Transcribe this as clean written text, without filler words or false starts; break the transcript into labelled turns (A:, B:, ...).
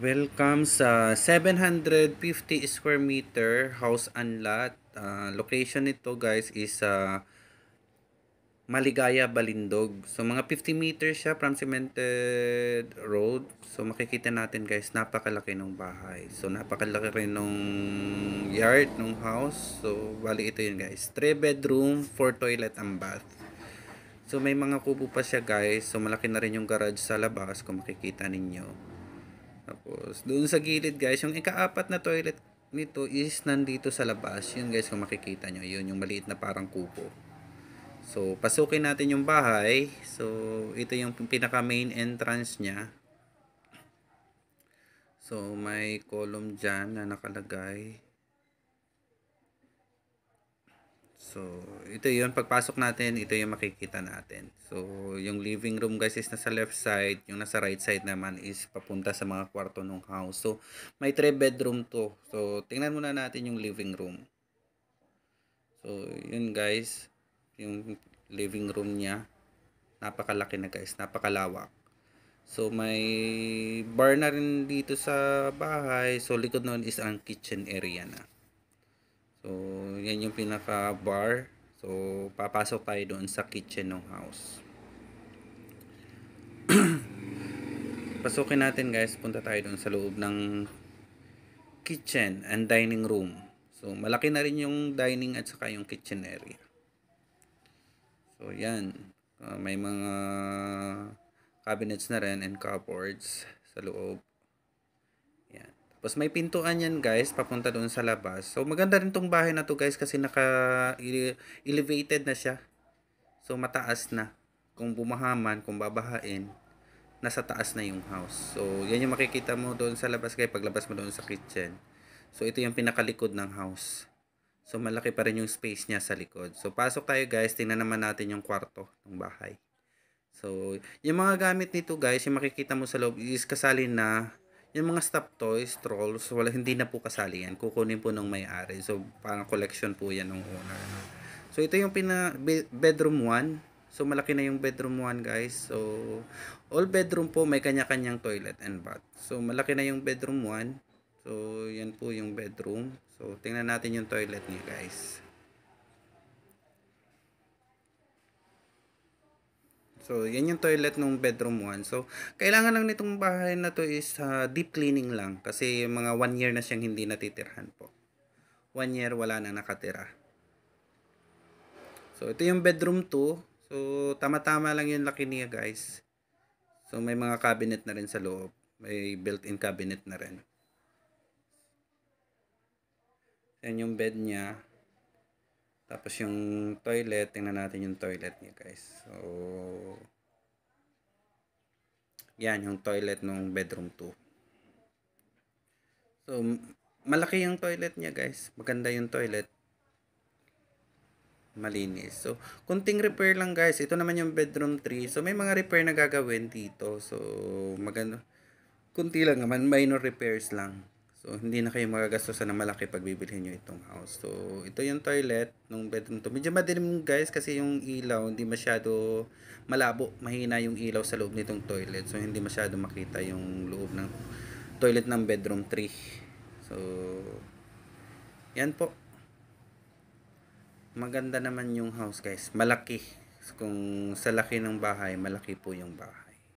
A: Welcome sa 750 square meter house and lot. Location nito guys is sa Maligaya, Balindog. So mga 50 meters siya from cemented road. So makikita natin guys, napakalaki ng bahay. So napakalaki rin nung yard, nung house. So bali ito yun guys. 3 bedroom, 4 toilet and bath. So may mga kubo pa siya guys. So malaki na rin yung garage sa labas kung makikita ninyo. Tapos, doon sa gilid guys, yung ikaapat na toilet nito is nandito sa labas. Yun guys, kung makikita nyo, yun yung maliit na parang kubo. So, pasukin natin yung bahay. So, ito yung pinaka main entrance niya. So, may column dyan na nakalagay. So, ito yun. Pagpasok natin, ito yung makikita natin. So, yung living room guys is nasa left side. Yung nasa right side naman is papunta sa mga kwarto ng house. So, may 3 bedroom to. So, tingnan muna natin yung living room. So, yun guys. Yung living room niya. Napakalaki na guys. Napakalawak. So, may bar na rin dito sa bahay. So, likod nun is ang kitchen area na. So, yan yung pinaka bar. So, papasok tayo doon sa kitchen ng house. Pasukin natin guys, punta tayo doon sa loob ng kitchen and dining room. So, malaki na rin yung dining at saka yung kitchen area. So, yan. May mga cabinets na rin and cupboards sa loob. Yan. Tapos may pintuan yan guys, papunta doon sa labas. So maganda rin tong bahay na to guys kasi naka-elevated na siya. So mataas na. Kung bumahaman, kung babahain, nasa taas na yung house. So yan yung makikita mo doon sa labas guys, paglabas mo doon sa kitchen. So ito yung pinakalikod ng house. So malaki pa rin yung space niya sa likod. So pasok tayo guys, tingnan naman natin yung kwarto ng bahay. So yung mga gamit nito guys, yung makikita mo sa loob is kasali na yung mga stop toys, trolls, hindi na po kasali yan. Kukunin po ng may-ari. So, parang collection po yan ng owner. So, ito yung bedroom 1. So, malaki na yung bedroom 1 guys. So, all bedroom po may kanya-kanyang toilet and bath. So, malaki na yung bedroom 1. So, yan po yung bedroom. So, tingnan natin yung toilet niya guys. So, yan yung toilet ng bedroom 1. So, kailangan lang nitong bahay na to is deep cleaning lang. Kasi mga 1 year na siyang hindi natitirhan po. 1 year wala na nakatira. So, ito yung bedroom 2. So, tama-tama lang yung laki niya guys. So, may mga cabinet na rin sa loob. May built-in cabinet na rin. Yan yung bed niya. Tapos yung toilet, tingnan natin yung toilet niya guys. So, yan yung toilet ng bedroom 2. So, malaki yung toilet niya guys. Maganda yung toilet. Malinis. So, kunting repair lang guys. Ito naman yung bedroom 3. So, may mga repair na gagawin dito. So, maganda. Kunti lang naman. Minor repairs lang. So, hindi na kayo magagastosan na malaki pag bibilhin nyo itong house. So, ito yung toilet ng bedroom 2. Medyo madilim guys kasi yung ilaw hindi masyado malabo. Mahina yung ilaw sa loob nitong toilet. So, hindi masyado makita yung loob ng toilet ng bedroom 3. So, yan po. Maganda naman yung house guys. Malaki. Kung sa laki ng bahay, malaki po yung bahay.